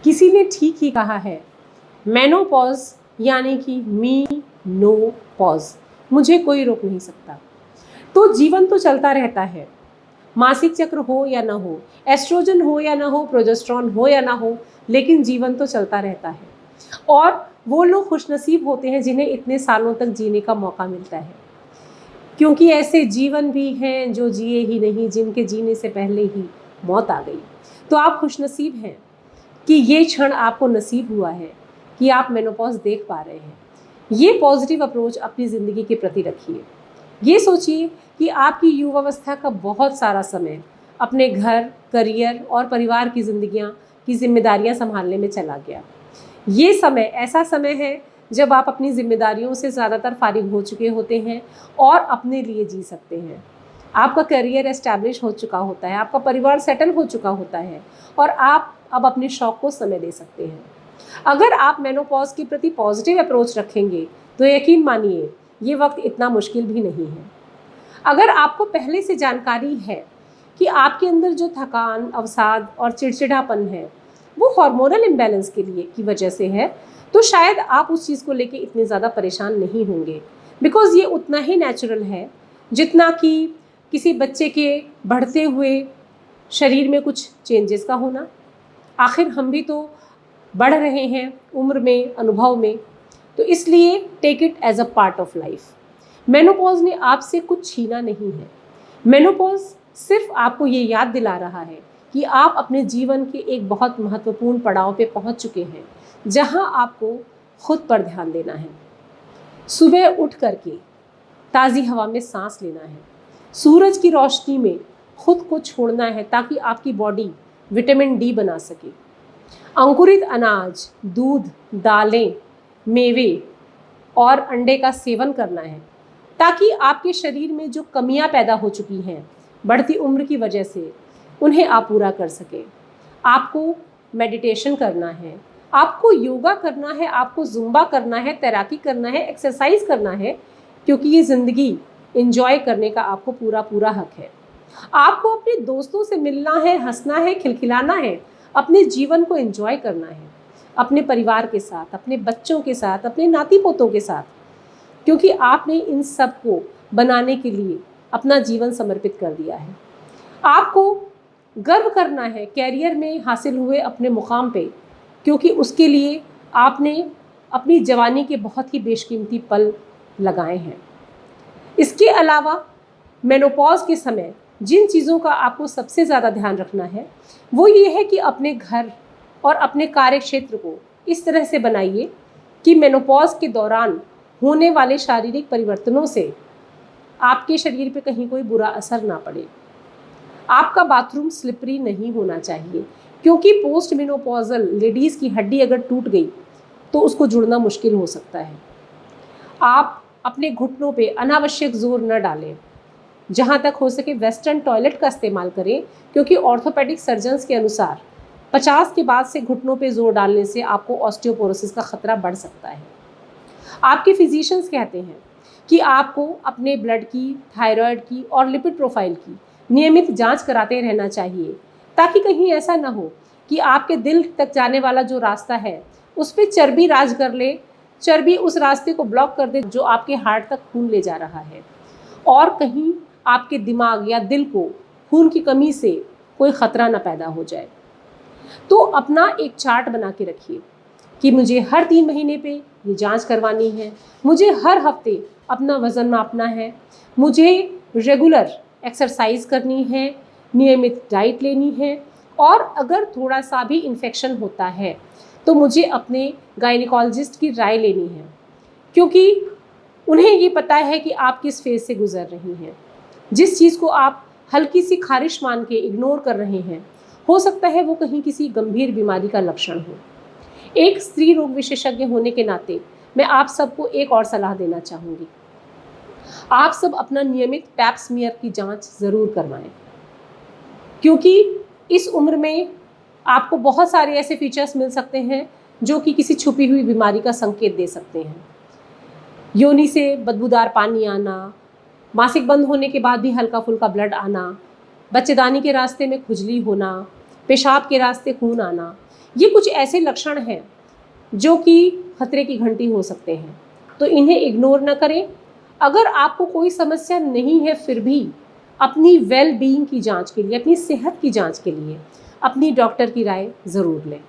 किसी ने ठीक ही कहा है, मेनोपॉज यानी कि मी नो पॉज, मुझे कोई रोक नहीं सकता। तो जीवन तो चलता रहता है, मासिक चक्र हो या ना हो, एस्ट्रोजन हो या ना हो, प्रोजेस्टेरॉन हो या ना हो, लेकिन जीवन तो चलता रहता है। और वो लोग खुशनसीब होते हैं जिन्हें इतने सालों तक जीने का मौका मिलता है, क्योंकि ऐसे जीवन भी हैं जो जिए ही नहीं, जिनके जीने से पहले ही मौत आ गई। तो आप खुशनसीब हैं कि ये क्षण आपको नसीब हुआ है कि आप मेनोपॉज देख पा रहे हैं। ये पॉजिटिव अप्रोच अपनी ज़िंदगी के प्रति रखिए। ये सोचिए कि आपकी युवावस्था का बहुत सारा समय अपने घर, करियर और परिवार की जिम्मेदारियां संभालने में चला गया। ये समय ऐसा समय है जब आप अपनी जिम्मेदारियों से ज़्यादातर फारिग हो चुके होते हैं और अपने लिए जी सकते हैं। आपका करियर एस्टैब्लिश हो चुका होता है, आपका परिवार सेटल हो चुका होता है और आप अब अपने शौक को समय दे सकते हैं। अगर आप मेनोपॉज के प्रति पॉजिटिव अप्रोच रखेंगे तो यकीन मानिए ये वक्त इतना मुश्किल भी नहीं है। अगर आपको पहले से जानकारी है कि आपके अंदर जो थकान, अवसाद और चिड़चिड़ापन है वो हार्मोनल इम्बैलेंस की वजह से है, तो शायद आप उस चीज़ को लेके इतने ज़्यादा परेशान नहीं होंगे, बिकॉज़ ये उतना ही नेचुरल है जितना कि किसी बच्चे के बढ़ते हुए शरीर में कुछ चेंजेस का होना। आखिर हम भी तो बढ़ रहे हैं उम्र में, अनुभव में, तो इसलिए take it as a part of life. Menopause ने आपसे कुछ छीना नहीं है। मेनोपॉज सिर्फ आपको ये याद दिला रहा है कि आप अपने जीवन के एक बहुत महत्वपूर्ण पड़ाव पे पहुंच चुके हैं जहां आपको खुद पर ध्यान देना है। सुबह उठ करके ताज़ी हवा में सांस लेना है, सूरज की रोशनी में खुद को छोड़ना है ताकि आपकी बॉडी विटामिन डी बना सके। अंकुरित अनाज, दूध, दालें, मेवे और अंडे का सेवन करना है ताकि आपके शरीर में जो कमियां पैदा हो चुकी हैं बढ़ती उम्र की वजह से, उन्हें आप पूरा कर सकें। आपको मेडिटेशन करना है, आपको योगा करना है, आपको जुम्बा करना है, तैराकी करना है, एक्सरसाइज करना है, क्योंकि ये ज़िंदगी एंजॉय करने का आपको पूरा पूरा हक है। आपको अपने दोस्तों से मिलना है, हंसना है, खिलखिलाना है, अपने जीवन को एंजॉय करना है, अपने परिवार के साथ, अपने बच्चों के साथ, अपने नाती पोतों के साथ, क्योंकि आपने इन सब को बनाने के लिए अपना जीवन समर्पित कर दिया है। आपको गर्व करना है कैरियर में हासिल हुए अपने मुकाम पे, क्योंकि उसके लिए आपने अपनी जवानी के बहुत ही बेशकीमती पल लगाए हैं। इसके अलावा मेनोपॉज के समय जिन चीज़ों का आपको सबसे ज़्यादा ध्यान रखना है वो ये है कि अपने घर और अपने कार्य क्षेत्र को इस तरह से बनाइए कि मेनोपॉज के दौरान होने वाले शारीरिक परिवर्तनों से आपके शरीर पे कहीं कोई बुरा असर ना पड़े। आपका बाथरूम स्लिपरी नहीं होना चाहिए, क्योंकि पोस्ट मेनोपॉजल लेडीज़ की हड्डी अगर टूट गई तो उसको जुड़ना मुश्किल हो सकता है। आप अपने घुटनों पे अनावश्यक जोर न डालें। जहाँ तक हो सके वेस्टर्न टॉयलेट का इस्तेमाल करें, क्योंकि ऑर्थोपेडिक सर्जन्स के अनुसार 50 के बाद से घुटनों पे जोर डालने से आपको ऑस्टियोपोरोसिस का खतरा बढ़ सकता है। आपके फिजिशियंस कहते हैं कि आपको अपने ब्लड की, थायराइड की और लिपिड प्रोफाइल की नियमित जांच कराते रहना चाहिए, ताकि कहीं ऐसा ना हो कि आपके दिल तक जाने वाला जो रास्ता है उस पर चर्बी राज कर ले, चर्बी उस रास्ते को ब्लॉक कर दे जो आपके हार्ट तक खून ले जा रहा है, और कहीं आपके दिमाग या दिल को खून की कमी से कोई ख़तरा ना पैदा हो जाए। तो अपना एक चार्ट बना के रखिए कि मुझे हर 3 महीने पे ये जांच करवानी है, मुझे हर हफ्ते अपना वज़न मापना है, मुझे रेगुलर एक्सरसाइज करनी है, नियमित डाइट लेनी है, और अगर थोड़ा सा भी इन्फेक्शन होता है तो मुझे अपने गायनिकोलॉजिस्ट की राय लेनी है, क्योंकि उन्हें ये पता है कि आप किस फेज़ से गुजर रही हैं। जिस चीज़ को आप हल्की सी खारिश मान के इग्नोर कर रहे हैं, हो सकता है वो कहीं किसी गंभीर बीमारी का लक्षण हो। एक स्त्री रोग विशेषज्ञ होने के नाते मैं आप सबको एक और सलाह देना चाहूँगी। आप सब अपना नियमित पैप स्मीयर की जांच ज़रूर करवाएं, क्योंकि इस उम्र में आपको बहुत सारे ऐसे फीचर्स मिल सकते हैं जो कि किसी छुपी हुई बीमारी का संकेत दे सकते हैं। योनि से बदबूदार पानी आना, मासिक बंद होने के बाद भी हल्का फुल्का ब्लड आना, बच्चेदानी के रास्ते में खुजली होना, पेशाब के रास्ते खून आना, ये कुछ ऐसे लक्षण हैं जो कि खतरे की घंटी हो सकते हैं, तो इन्हें इग्नोर न करें। अगर आपको कोई समस्या नहीं है फिर भी अपनी वेल बीइंग की जांच के लिए, अपनी सेहत की जांच के लिए अपनी डॉक्टर की राय ज़रूर लें।